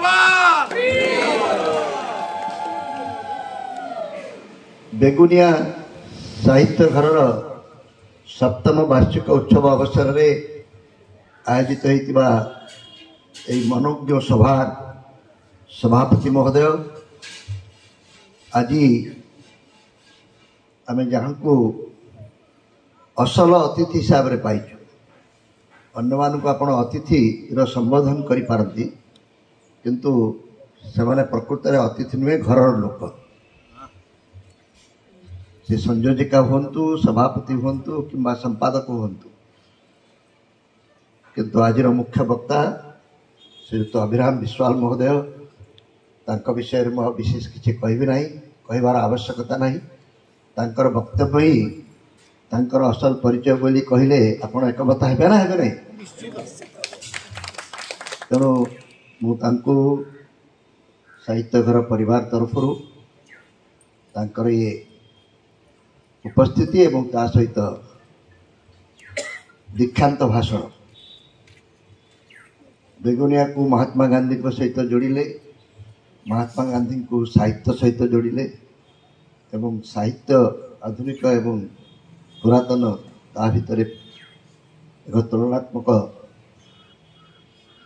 जिंदाबाद। बेगुनिया साहित्य घर सप्तम वार्षिक उत्सव अवसर में आयोजित होता मनोज्ञ सभा सभापति महोदय आज आम जहाँ को असल अतिथि हिसाब से पाइचु अन्य मानक आप अतिथि संबोधन करि किंतु से माने प्रकृत में अतिथि नुहे घर लोक से संयोजिका हूँ सभापति हूँ कि संपादक हूँ किंतु आज मुख्य वक्ता श्रीयुक्त अभिराम विश्वाल महोदय तांका विषय में विशेष किसी कहबी ना कहबार आवश्यकता नहीं तांकर वक्तव्य ही तांकर असल परिचय बोली कहले आपण एकमत हेबे ना हेबे नहीं तेणु मुझे साहित्य घर परिवार तरफ तांकर ये उपस्थिति एवं ता सहित दीक्षांत भाषण बेगुनिया को महात्मा गांधी को सहित जोड़िले महात्मा गांधी को साहित्य सहित जोड़िले एवं साहित्य आधुनिक एवं पुरातन ता भितर एक तुलनात्मक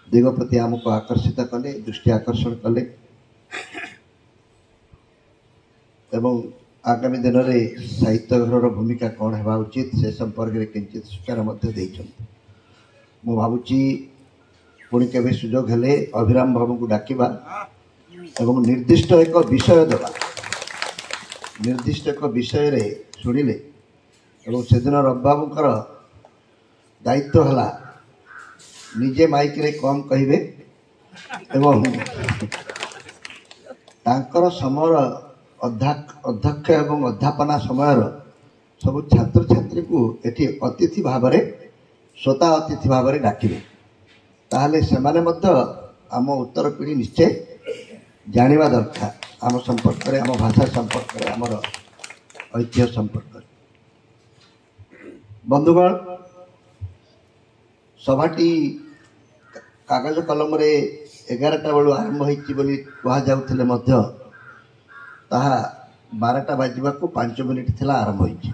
दिग प्रति आमको आकर्षित कले दृष्टि आकर्षण कले एवं आगामी दिन में साहित्य घर भूमिका कौन होगा उचित से संपर्क में किंचित सूचना मु भावुची पुणी के सुजोग हेले अभिराम बाबू को डाकिबा एवं निर्दिष्ट एक विषय देवा निर्दिष्ट एक विषय रे शुणिले एवं से दिन रविबाबूर दायित्व है निजे माइक रे कम कहे एवं तांकर समय अध्यक्ष एवं अध्यापना समय सब छात्र छात्री को एटी अतिथि भाव में स्वतः अतिथि भाव में डाकिबे ताहले सेमाने मध्य आम उत्तर पीढ़ी निश्चय जानिबा दरकार आम संपर्क में आम भाषा संपर्क में आमर ऐतिह्य संपर्क बंधुगण सभाटी कागज कलम रे 11टा बेलू आरंभ होती कहुले 12टा बाजवा को 5 मिनिट थिला आरंभ होती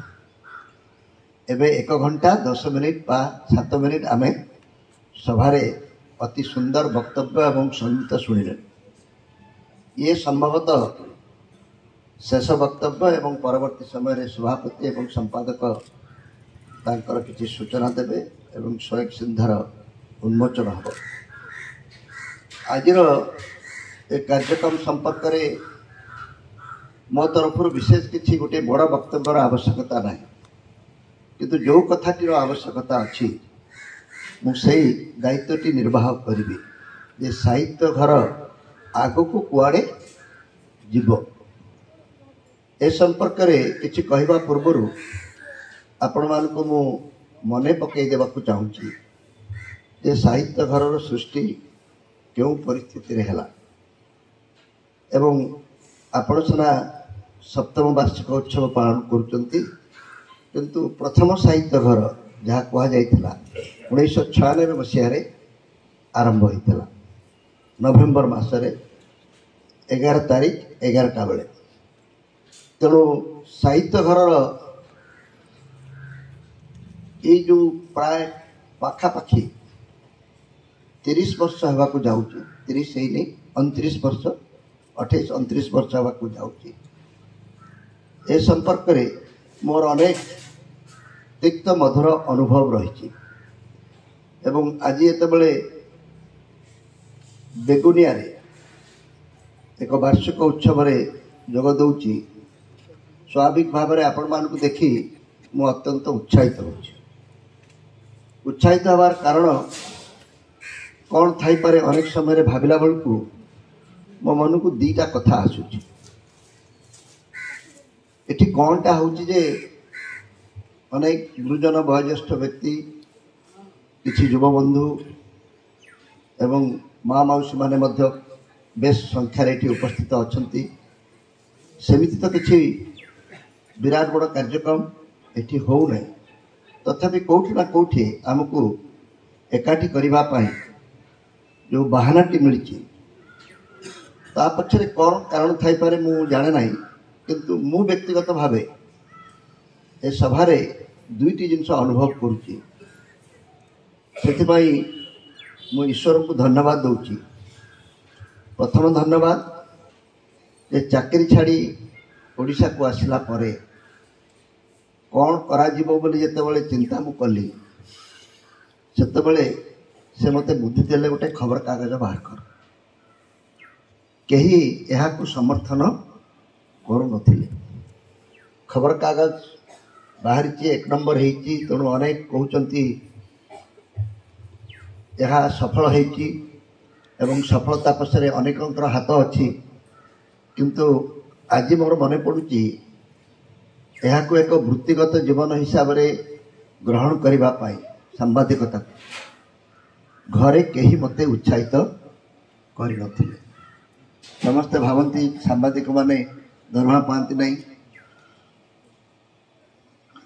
एवं 1 घंटा 10 मिनिट बा 7 मिनिट आमे सभारे अति सुंदर वक्तव्य एवं संगीत शुणिले ये संभवतः शेष वक्तव्य एवं परवर्ती समय सभापति एवं संपादक तांकर किसी सूचना देवे एवं स्वयं सिंधार उन्मोचन हम आज कार्यक्रम संपर्क में मो तरफ विशेष किसी गोटे बड़ वक्तव्यर आवश्यकता ना किंतु जो कथाटीर आवश्यकता अच्छी मुझे दायित्वटी निर्वाह करी जे साहित्य घर आग को कुआड़े जीव ए संपर्क में किसी कहवा पूर्वर आपण मान को मु मने पकई देवाक चाहूँगी जे साहित्य घर सृष्टि क्यों परिस्थिति है एवं आपण सिना सप्तम वार्षिक उत्सव पालन करुँच किंतु प्रथम साहित्य घर जहाँ कहुला 1996 मसीह आरंभ होता नवेम्बर मसरे 11 तारीख 11टा बेले तेणु साहित्य घर ये जो प्राय पाखापाखि 30 वर्ष होगा जाऊँगी 30 ही नहीं 29 वर्ष 28 29 वर्ष होगा जाऊँगी ए संपर्क में मोर अनेक तिक्त मधुर अनुभव रही एवं आज ये बेगुनिया एक वार्षिक उत्सव जोग दूची स्वाभाविक भाव में आपण मान देखी मु अत्यंत उत्साहित उत्साहित हबार कारण कौन थी पारे अनेक समय भाविला बेलू मो मन को 2टा कथा आसूची एटी कौनटा हूँ जे अनेक गुरुजन वयोज्येष्ठ व्यक्ति किसी युवबंधु एवं माँ मौसी माने मध्य बेस संख्यार ये उपस्थित अच्छा सेमिति तो किसी विराट बड़ कार्यक्रम ये हो ना तथापि कौटी ना कौटी आमको एकाठी करने जो बाहानाटी मिली ତା ପଛରେ କ'ଣ କାରଣ ଥାଇପାରେ ମୁଁ ଜାଣେ ନାହିଁ, କିନ୍ତୁ ମୁଁ ବ୍ୟକ୍ତିଗତ ଭାବେ ଏ ସଭାରେ ଦୁଇଟି ଜିନିଷ ଅନୁଭବ କରୁଛି। ସେଥିପାଇଁ ମୁଁ ଈଶ୍ୱରଙ୍କୁ ଧନ୍ୟବାଦ ଦେଉଛି। ପ୍ରଥମ ଧନ୍ୟବାଦ ଯେ ଚାକିରି ଛାଡ଼ି ଓଡ଼ିଶାକୁ ଆସିଲା ପରେ କ'ଣ କରାଯିବ ବୋଲି ଯେତେବେଳେ ଚିନ୍ତା ମୁଁ କଲି, ସେତେବେଳେ ସେ ମୋତେ ବୁଦ୍ଧି ଦେଲେ ଗୋଟେ ଖବରକାଗଜ ବାହାର କର। କେହି ଏହାକୁ ସମର୍ଥନ କରୁନଥିଲେ। ଖବରକାଗଜ ବାହାରିଛି, 1 ନମ୍ବର ହେଇଛି, ତେଣୁ ଅନେକ କହୁଛନ୍ତି ଏହା ସଫଳ ହେଇଛି ଏବଂ ସଫଳତା ପଛରେ ଅନେକଙ୍କର ହାତ ଅଛି। କିନ୍ତୁ ଆଜି ମୋର ମନେ ପଡ଼ୁଛି ଏହାକୁ ଏକ ବୃତ୍ତିଗତ ଜୀବନ ହିସାବରେ ଗ୍ରହଣ କରିବା ପାଇଁ ସାମ୍ବାଦିକତାକୁ ଘରେ କେହି ମୋତେ ଉତ୍ସାହିତ କରିନଥିଲେ। ସମସ୍ତେ ଭାବନ୍ତି ସାମ୍ବାଦିକମାନେ ଦରମା ପାଆନ୍ତି ନାହିଁ,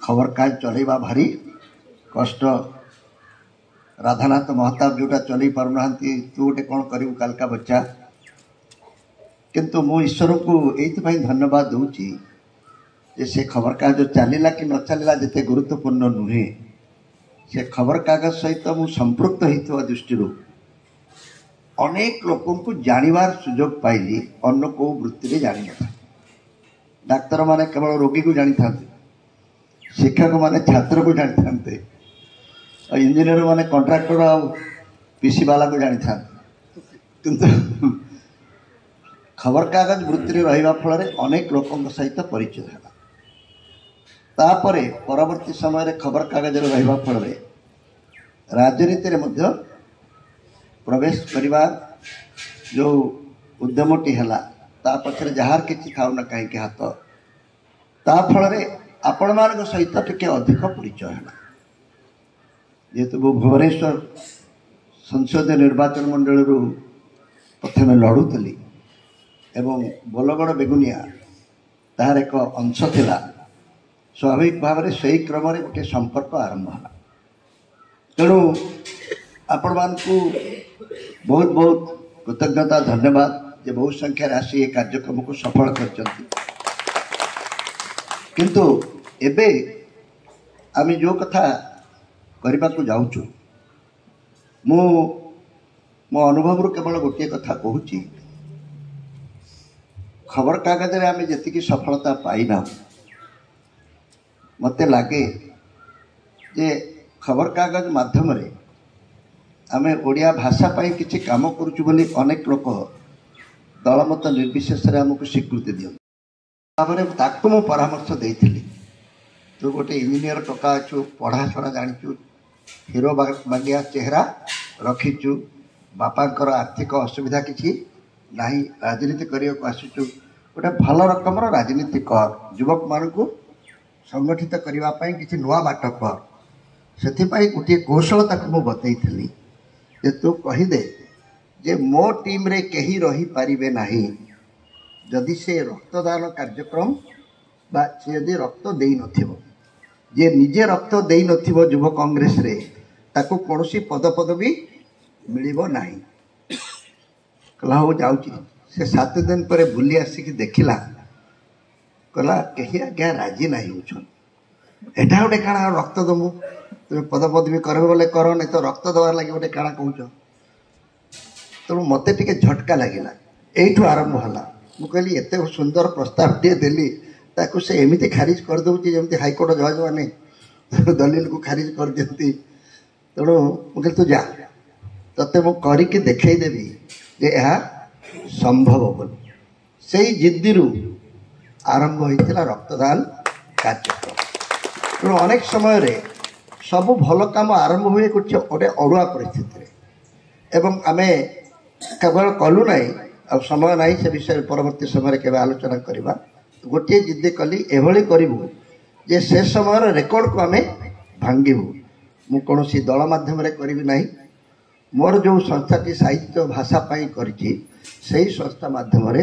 ଖବରକାଗଜ ଚଲେଇବା ଭାରି କଷ୍ଟ। ରାଧାନାଥ ମହତାବ ଯେଉଁଟା ଚଲେଇ ପାରୁନାହାନ୍ତି, ତୁ ଗୋଟେ କ'ଣ କରିବୁ କାଲକା ବଚ୍ଚା। କିନ୍ତୁ ମୁଁ ଈଶ୍ୱରଙ୍କୁ ଏଇଥିପାଇଁ ଧନ୍ୟବାଦ ଦେଉଛି ଯେ ସେ ଖବରକାଗଜ ଚାଲିଲା କି ନ ଚାଲିଲା ଯେତେ ଗୁରୁତ୍ୱପୂର୍ଣ୍ଣ ନୁହେଁ, ସେ ଖବରକାଗଜ ସହିତ ମୁଁ ସମ୍ପୃକ୍ତ ହୋଇଥିବା ଦୃଷ୍ଟିରୁ ଅନେକ ଲୋକଙ୍କୁ ଜାଣିବାର ସୁଯୋଗ ପାଇଲି, ଅନ୍ୟ କେଉଁ ବୃତ୍ତିରେ ଜାଣିନଥାଏ। ଡାକ୍ତରମାନେ କେବଳ ରୋଗୀକୁ ଜାଣିଥାନ୍ତି, ଶିକ୍ଷକମାନେ ଛାତ୍ରକୁ ଜାଣିଥାନ୍ତେ, ଆଉ ଇଞ୍ଜିନିୟର ମାନେ କଣ୍ଟ୍ରାକ୍ଟର ଆଉ ପିସି ବାଲାକୁ ଜାଣିଥାନ୍ତି। କିନ୍ତୁ ଖବରକାଗଜ ବୃତ୍ତିରେ ରହିବା ଫଳରେ ଅନେକ ଲୋକଙ୍କ ସହିତ ପରିଚୟ ହେଲା। ତାପରେ ପରବର୍ତ୍ତୀ ସମୟରେ ଖବରକାଗଜରେ ରହିବା ଫଳରେ ରାଜନୀତିରେ ମଧ୍ୟ ପ୍ରବେଶ କରିବା ଯେଉଁ ଉଦ୍ୟମଟି ହେଲା, ତା ପଛରେ ଯାହାର କିଛି ଥାଉ ନା କାହିଁକି ହାତ, ତା ଫଳରେ ଆପଣମାନଙ୍କ ସହିତ ଟିକେ ଅଧିକ ପରିଚୟ ହେଲା। ଯେହେତୁ ମୁଁ ଭୁବନେଶ୍ୱର ସଂସଦୀୟ ନିର୍ବାଚନ ମଣ୍ଡଳୀରୁ ପ୍ରଥମେ ଲଢ଼ୁଥିଲି ଏବଂ ବୋଲଗଡ଼ ବେଗୁନିଆ ତାହାର ଏକ ଅଂଶ ଥିଲା, ସ୍ୱାଭାବିକ ଭାବରେ ସେହି କ୍ରମରେ ଗୋଟିଏ ସମ୍ପର୍କ ଆରମ୍ଭ ହେଲା। ତେଣୁ ଆପଣମାନଙ୍କୁ ବହୁତ ବହୁତ କୃତଜ୍ଞତା, ଧନ୍ୟବାଦ ଯେ ବହୁ ସଂଖ୍ୟାରେ ଆସି ଏ କାର୍ଯ୍ୟକ୍ରମକୁ ସଫଳ କରିଛନ୍ତି। କିନ୍ତୁ ଏବେ ଆମେ ଯେଉଁ କଥା କରିବାକୁ ଯାଉଛୁ, ମୁଁ ମୋ ଅନୁଭବରୁ କେବଳ ଗୋଟିଏ କଥା କହୁଛି, ଖବରକାଗଜରେ ଆମେ ଯେତିକି ସଫଳତା ପାଇନାହୁଁ, ମୋତେ ଲାଗେ ଯେ ଖବରକାଗଜ ମାଧ୍ୟମରେ ଆମେ ଓଡ଼ିଆ ଭାଷା ପାଇଁ କିଛି କାମ କରୁଛୁ ବୋଲି ଅନେକ ଲୋକ ଦଳମତ ନିର୍ବିଶେଷରେ ଆମକୁ ସ୍ୱୀକୃତି ଦିଅନ୍ତି। ତାପରେ ତାକୁ ମୁଁ ପରାମର୍ଶ ଦେଇଥିଲି, ତୁ ଗୋଟେ ଇଞ୍ଜିନିୟର ଟୋକା ଅଛୁ, ପଢ଼ାଶଢ଼ା ଜାଣିଛୁ, ହିରୋ ବାଗିଆ ଚେହେରା ରଖିଛୁ, ବାପାଙ୍କର ଆର୍ଥିକ ଅସୁବିଧା କିଛି ନାହିଁ, ରାଜନୀତି କରିବାକୁ ଆସୁଛୁ, ଗୋଟେ ଭଲ ରକମର ରାଜନୀତି କର, ଯୁବକମାନଙ୍କୁ ସଂଗଠିତ କରିବା ପାଇଁ କିଛି ନୂଆ ବାଟ କର। ସେଥିପାଇଁ ଗୋଟିଏ କୌଶଳ ତାକୁ ମୁଁ ବତେଇଥିଲି ଯେ ତୁ କହିଦେ ଯେ ମୋ ଟିମ୍ରେ କେହି ରହିପାରିବେ ନାହିଁ ଯଦି ସେ ରକ୍ତଦାନ କାର୍ଯ୍ୟକ୍ରମ ବା ସେ ଯଦି ରକ୍ତ ଦେଇନଥିବ, ଯିଏ ନିଜେ ରକ୍ତ ଦେଇନଥିବ ଯୁବ କଂଗ୍ରେସରେ, ତାକୁ କୌଣସି ପଦପଦବୀ ମିଳିବ ନାହିଁ। କହିଲା ହଉ ଯାଉଛି। ସେ 7 ଦିନ ପରେ ବୁଲି ଆସିକି ଦେଖିଲା, କହିଲା କେହି ଆଜ୍ଞା ରାଜି ନାହିଁ ହେଉଛନ୍, ଏଟା ଗୋଟେ କାଣା ରକ୍ତ ଦେବୁ, ତୁମେ ପଦପଦବୀ କରିବ ବୋଲେ କର, ନାଇଁ ତ ରକ୍ତ ଦେବାର ଲାଗି ଗୋଟେ କାଣା କହୁଛ। ତେଣୁ ମୋତେ ଟିକେ ଝଟକା ଲାଗିଲା, ଏଇଠୁ ଆରମ୍ଭ ହେଲା। ମୁଁ କହିଲି ଏତେ ସୁନ୍ଦର ପ୍ରସ୍ତାବଟିଏ ଦେଲି, ତାକୁ ସେ ଏମିତି ଖାରିଜ କରିଦେଉଛି ଯେମିତି ହାଇକୋର୍ଟ ଜଜ୍ମାନେ ଦଲିଲକୁ ଖାରିଜ କରିଦିଅନ୍ତି। ତେଣୁ ମୁଁ କହିଲି ତୁ ଯା, ତତେ ମୁଁ କରିକି ଦେଖେଇଦେବି ଯେ ଏହା ସମ୍ଭବ ବୋଲି। ସେଇ ଜିଦ୍ଦିରୁ ଆରମ୍ଭ ହୋଇଥିଲା ରକ୍ତଦାନ କାର୍ଯ୍ୟକ୍ରମ। ତେଣୁ ଅନେକ ସମୟରେ ସବୁ ଭଲ କାମ ଆରମ୍ଭ ହୁଏ ଗୋଟେ ଅଡ଼ୁଆ ପରିସ୍ଥିତିରେ, ଏବଂ ଆମେ କେବଳ କଲୁ ନାହିଁ, ଆଉ ସମୟ ନାହିଁ ସେ ବିଷୟରେ ପରବର୍ତ୍ତୀ ସମୟରେ କେବେ ଆଲୋଚନା କରିବା। ଗୋଟିଏ ଜିଦ୍ଦି କଲି, ଏଭଳି କରିବୁ ଯେ ସେ ସମୟର ରେକର୍ଡ଼କୁ ଆମେ ଭାଙ୍ଗିବୁ। ମୁଁ କୌଣସି ଦଳ ମାଧ୍ୟମରେ କରିବି ନାହିଁ, ମୋର ଯେଉଁ ସଂସ୍ଥାଟି ସାହିତ୍ୟ ଭାଷା ପାଇଁ କରିଛି ସେହି ସଂସ୍ଥା ମାଧ୍ୟମରେ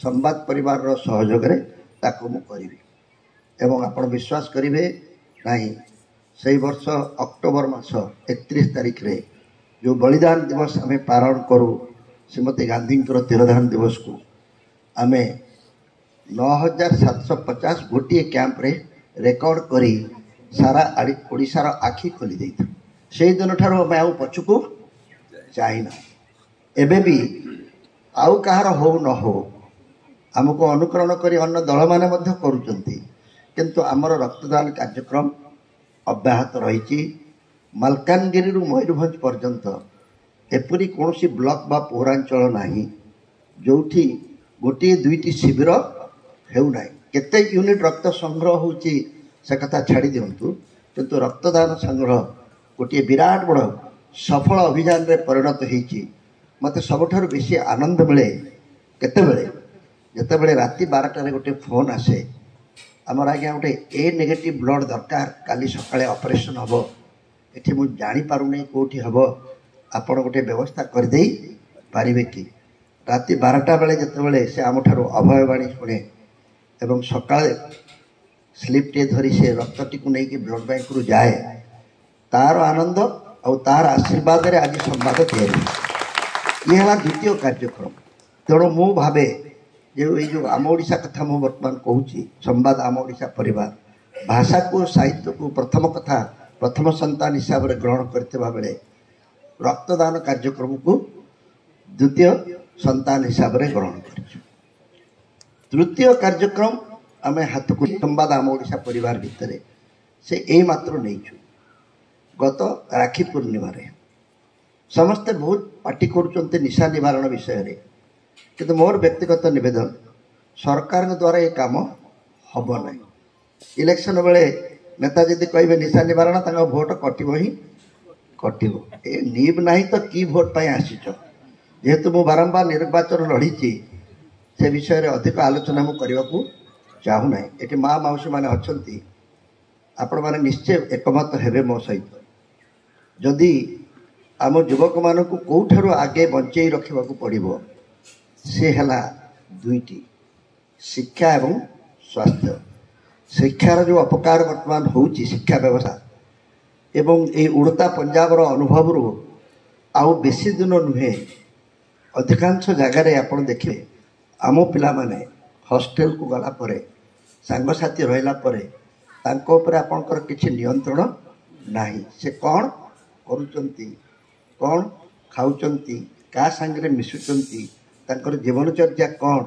ସମ୍ବାଦ ପରିବାରର ସହଯୋଗରେ ତାକୁ ମୁଁ କରିବି। ଏବଂ ଆପଣ ବିଶ୍ୱାସ କରିବେ ନାହିଁ, ସେହି ବର୍ଷ ଅକ୍ଟୋବର ମାସ 31 ତାରିଖରେ ଯେଉଁ ବଳିଦାନ ଦିବସ ଆମେ ପାଳନ କରୁ, श्रीमती गांधी तिरोधान दिवस को आम 9750 गोटे कैंप रे रेकर्ड करी सारा ओडिशार आखि खोली देइथु। से दिन ठार आम आउ पछकू जाइना। एबे भी आउ कहार हो न हो आमको अनुकरण करी अन्य दल माने मध्य करूचंती, किंतु आमर रक्तदान कार्यक्रम अब्याहत रही। मालकानगिरी मयूरभंज पर्यंत एपरी कौन ब्लॉक बा पौरांचल नाही जोठी गोटे दुईटी शिविर हेउना। केते यूनिट रक्त संग्रह होची से कथा छाड़ी दिंतु, किंतु रक्तदान संग्रह गोटे विराट बड़ सफल अभियान रे परिणत होईची। मते सबठारु बेसी आनंद मिले केतेबेले जेतेबेले राति 12टारे गोटे फोन आसे, आमर आज्ञा गोटे ए नेगेटिव ब्लड दरकार, काली सकाळे ऑपरेशन हबो, एठी मु जानि पारुनै कोठी हबो, आपण गोटे व्यवस्था कर देई पारिबे कि। राति 12टा बेले जेतेबेले से आमठारु अभयवाणी शुणे एवं सकाळे स्लिप टे धरी से रक्तटी को नहीं कि ब्लड बैंक रु जाए, तार आनंद और तार आशीर्वाद रे आज संवाद तैयारी। ये है द्वितीय कार्यक्रम। तेणु मु भावे जो आम ओडिशा कथा मु वर्तमान कहूँ संवाद आम ओडिशा परिवार भाषा को साहित्य को प्रथम कथा प्रथम संतान हिसाब से ग्रहण करथिबा बेले रक्तदान कार्यक्रम को द्वितीय संतान हिसाब से ग्रहण कर। तृतीय कार्यक्रम आम हाथ को संवाद आम ओडिशा परिवार भितर से यही मात्र नहीं। गत राखी पूर्णिमा समस्ते बहुत पार्टी कर निशा निवारण विषय रे, किंतु मोर व्यक्तिगत निवेदन सरकार द्वारा ये काम हम ना। इलेक्शन बेले नेता जदि कहे निशा निवारण तक भोट कटिब ही कटिब। ए निब ना तो कि भोट पाई आसीच, जेहेतु मु बारंबार निर्वाचन लड़ी से विषय रे अधिक आलोचना मु करने को चाहूना। ये माँ मौसी मैंने अच्छा आपण मैंने निश्चय एकमत हेबे मो सहित। जदि आम युवक मान कौठार आगे बंचई रखा पड़ो से है दुईटी, शिक्षा एवं स्वास्थ्य। शिक्षार जो अपकार वर्तमान होउची शिक्षा व्यवस्था एवं ये उड़ता पंजाबर अनुभव रू आउ बेसी दिन नुहे अधिकांश जगार आपड़ देखिए आम पिला माने हॉस्टेल को गला परे सांगसाथी रहिला परे तांको उपरे आपणकर किछि नियंत्रण नाही। से कौन करूचंती, कौन खाउचंती, का संगे मिशुचंती, तांकर जीवनचर्या कौन,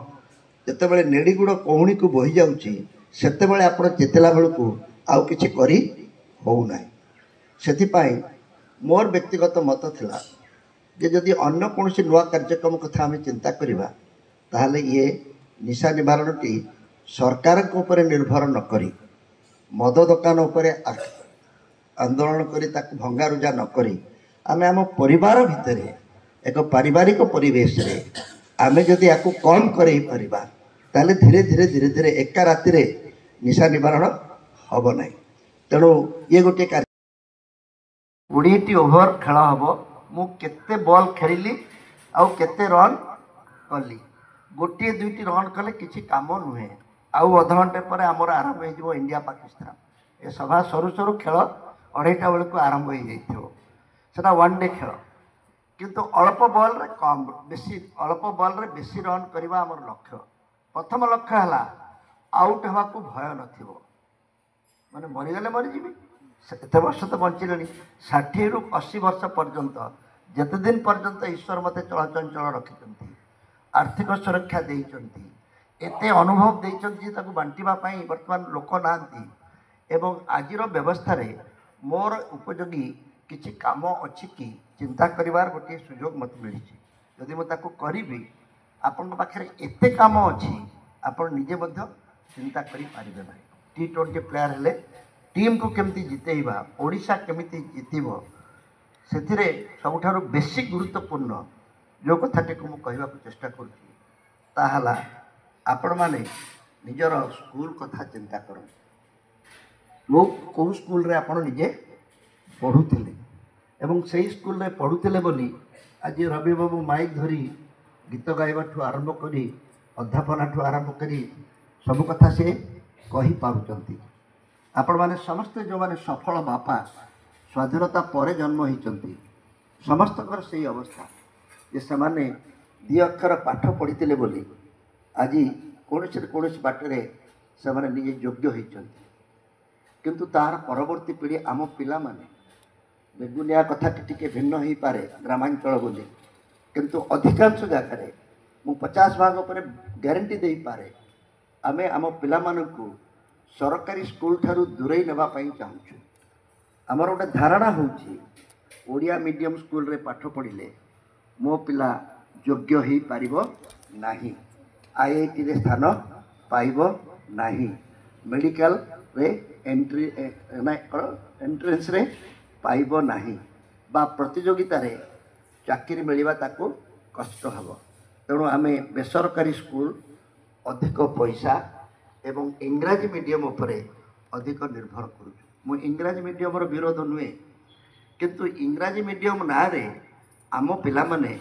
जेतेबेले नेड़ीगुड़ कौणी को बही जाउची सेतेबेले आपण चेतला बेलू आउ किछि करी होउना। सेथिपाई मोर व्यक्तिगत मत थिला जे जदि अन्य कौन नुआ कार्यक्रम कथा आम चिंता करिबा ताहले ये निशा निवारण टी सरकार को ऊपर निर्भर न करी मद दुकान उपरे आंदोलन करी ताकु भंगारुजा न करी आमे आम परिवार भितर एक पारिवारिक परिवेश रे आमे जदि याकु कम करई परिबा ताले धीरे धीरे धीरे धीरे एका राति रे निशा निवारण हब नाही। तेणु ये गोटे 20टी ओभर खेल हम मु केते बॉल खेलिली आउ केते रन कली गोटे दुईटी रन कले किसी काम नुहे आउ अध घंटे पर आमर आरंभ हो इंडिया पाकिस्तान ए सभा सरू सरू खेल 2:30 बेलू आरंभ हो जाता वन डे खेल किंतु अल्प बॉल रे कम बेसी अल्प बॉल रे बेसी रन करवा आमर लक्ष्य। प्रथम लक्ष्य है आउट हवा को भय नथिबो माने मरीगले मरीजी एत वर्ष तो बंचिले 60 ରୁ 80 वर्ष पर्यंत जिते दिन पर्यंत ईश्वर मते चलचंचल रखिछंती आर्थिक सुरक्षा देइछंती एते अनुभव देइछंती ताकू बांटिबा पई वर्तमान लोक नांती एवं आजिर व्यवस्था रे मोर उपयोगी किछि काम अछि कि चिंता करिवार गोटे सुयोग मत मिली जदि मु ताकू करिबी आपन पाखरे एते काम अछि आपन निजे मध्य चिंता करि पारिबे नाही। T20 प्लेयर हेले टीम को केमती जितेबा ओडिशा केमती जितब से सबुठारु बेसी गुरुत्वपूर्ण जो कथाटी को कहवा चेष्टा करुला आपण माने निजर स्कूल कथा चिंता कर वो कौ स्कूल रे आपण निजे पढ़ुले एवं से स्कूल रे पढ़ुले बोली आज रवि बाबू माइक धरी गीत गाइबा ठू आरंभ करी अध्यापना ठू आरंभ करी सब कथा से कही पारुचंती। आपण माने समस्ते जो माने सफल बापा स्वाधीनता पर जन्म होती समस्त से अवस्था जे से माने ଦି ଅକ୍ଷର ପାଠ ପଢ଼ିଥିଲେ ବୋଲି ଆଜି କୌଣସି ବାଟରେ ସେମାନେ ନିଜେ ଯୋଗ୍ୟ ହୋଇଛନ୍ତି। କିନ୍ତୁ ତାହାର ପରବର୍ତ୍ତୀ ପିଢ଼ି ଆମ ପିଲାମାନେ, ବେଗୁନିଆ କଥାଟି ଟିକେ ଭିନ୍ନ ହୋଇପାରେ ଗ୍ରାମାଞ୍ଚଳ ବୋଲି, କିନ୍ତୁ ଅଧିକାଂଶ ଜାଗାରେ ମୁଁ 50% ଉପରେ ଗ୍ୟାରେଣ୍ଟି ଦେଇପାରେ ଆମେ ଆମ ପିଲାମାନଙ୍କୁ ସରକାରୀ ସ୍କୁଲ ଠାରୁ ଦୂରେଇ ନେବା ପାଇଁ ଚାହୁଁଛୁ। ଆମର ଗୋଟେ ଧାରଣା ହେଉଛି ଓଡ଼ିଆ ମିଡ଼ିୟମ୍ ସ୍କୁଲରେ ପାଠ ପଢ଼ିଲେ ମୋ ପିଲା ଯୋଗ୍ୟ ହୋଇପାରିବ ନାହିଁ, IITରେ ସ୍ଥାନ ପାଇବ ନାହିଁ, ମେଡ଼ିକାଲରେ ଏଣ୍ଟ୍ରାନ୍ସରେ ପାଇବ ନାହିଁ, ବା ପ୍ରତିଯୋଗିତାରେ ଚାକିରି ମିଳିବା ତାକୁ କଷ୍ଟ ହେବ। ତେଣୁ ଆମେ ବେସରକାରୀ ସ୍କୁଲ, ଅଧିକ ପଇସା ଏବଂ ଇଂରାଜୀ ମିଡ଼ିୟମ୍ ଉପରେ ଅଧିକ ନିର୍ଭର କରୁଛୁ। ମୁଁ ଇଂରାଜୀ ମିଡ଼ିୟମର ବିରୋଧ ନୁହେଁ, କିନ୍ତୁ ଇଂରାଜୀ ମିଡ଼ିୟମ୍ ନାଁରେ ଆମ ପିଲାମାନେ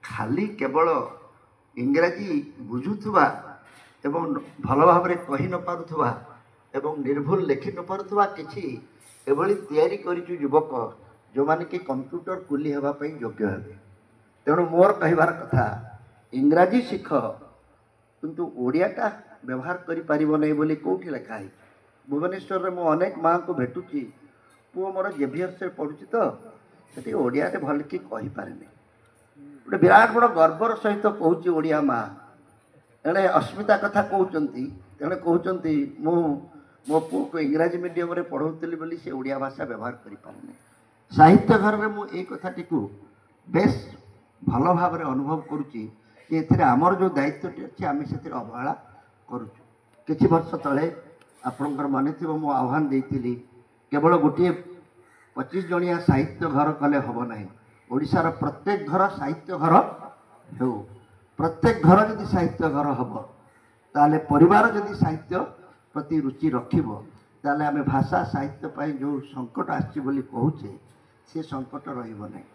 ଖାଲି କେବଳ ଇଂରାଜୀ ବୁଝୁଥିବା ଏବଂ ଭଲ ଭାବରେ କହି ନ ପାରୁଥିବା ଏବଂ ନିର୍ଭୁଲ ଲେଖି ନ ପାରୁଥିବା କିଛି ଏଭଳି ତିଆରି କରିଛୁ ଯୁବକ ଯେଉଁମାନେ କି କମ୍ପ୍ୟୁଟର କୁଲି ହେବା ପାଇଁ ଯୋଗ୍ୟ ହେବେ। ତେଣୁ ମୋର କହିବାର କଥା, ଇଂରାଜୀ ଶିଖ କିନ୍ତୁ ଓଡ଼ିଆଟା ବ୍ୟବହାର କରିପାରିବ ନାହିଁ ବୋଲି କେଉଁଠି ଲେଖା ହେଇଛି? ଭୁବନେଶ୍ୱରରେ ମୁଁ ଅନେକ ମାଆଙ୍କୁ ଭେଟୁଛି, ପୁଅ ମୋର ଜେଭିୟର୍ସରେ ପଢ଼ୁଛି ତ ସେଠି ଓଡ଼ିଆରେ ଭଲକି କହିପାରେନି। ଗୋଟେ ବିରାଟ ବଡ଼ ଗର୍ବର ସହିତ କହୁଛି ଓଡ଼ିଆ ମା। ଏଣେ ଅସ୍ମିତା କଥା କହୁଛନ୍ତି, ତେଣେ କହୁଛନ୍ତି ମୁଁ ମୋ ପୁଅକୁ ଇଂରାଜୀ ମିଡ଼ିୟମରେ ପଢ଼ଉଥିଲି ବୋଲି ସେ ଓଡ଼ିଆ ଭାଷା ବ୍ୟବହାର କରିପାରୁନି। ସାହିତ୍ୟ ଘରରେ ମୁଁ ଏଇ କଥାଟିକୁ ବେଶ୍ ଭଲ ଭାବରେ ଅନୁଭବ କରୁଛି ଯେ ଏଥିରେ ଆମର ଯେଉଁ ଦାୟିତ୍ୱଟି ଅଛି ଆମେ ସେଥିରେ ଅବହେଳା କରୁଛୁ। କିଛି ବର୍ଷ ତଳେ ଆପଣଙ୍କର ମନେ ଥିବ ମୁଁ ଆହ୍ୱାନ ଦେଇଥିଲି, କେବଳ ଗୋଟିଏ 25 ଜଣିଆ ସାହିତ୍ୟ ଘର କଲେ ହେବ ନାହିଁ, ଓଡ଼ିଶାର ପ୍ରତ୍ୟେକ ଘର ସାହିତ୍ୟ ଘର ହେଉ। ପ୍ରତ୍ୟେକ ଘର ଯଦି ସାହିତ୍ୟ ଘର ହେବ, ତାହେଲେ ପରିବାର ଯଦି ସାହିତ୍ୟ ପ୍ରତି ରୁଚି ରଖିବ, ତାହେଲେ ଆମେ ଭାଷା ସାହିତ୍ୟ ପାଇଁ ଯେଉଁ ସଙ୍କଟ ଆସିଛି ବୋଲି କହୁଛେ ସେ ସଙ୍କଟ ରହିବ ନାହିଁ।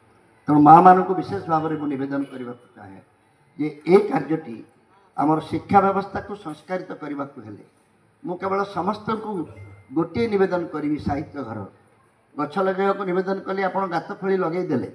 ତେଣୁ ମାଆମାନଙ୍କୁ ବିଶେଷ ଭାବରେ ମୁଁ ନିବେଦନ କରିବାକୁ ଚାହେଁ ଯେ ଏ କାର୍ଯ୍ୟଟି ଆମର ଶିକ୍ଷା ବ୍ୟବସ୍ଥାକୁ ସଂସ୍କାରିତ କରିବାକୁ ହେଲେ ମୁଁ କେବଳ ସମସ୍ତଙ୍କୁ ଗୋଟିଏ ନିବେଦନ କରିବି, ସାହିତ୍ୟ ଘର ଗଛ ଲଗାଇବାକୁ ନିବେଦନ କଲି, ଆପଣ ଗାତ ଖୋଳି ଲଗାଇଦେଲେ।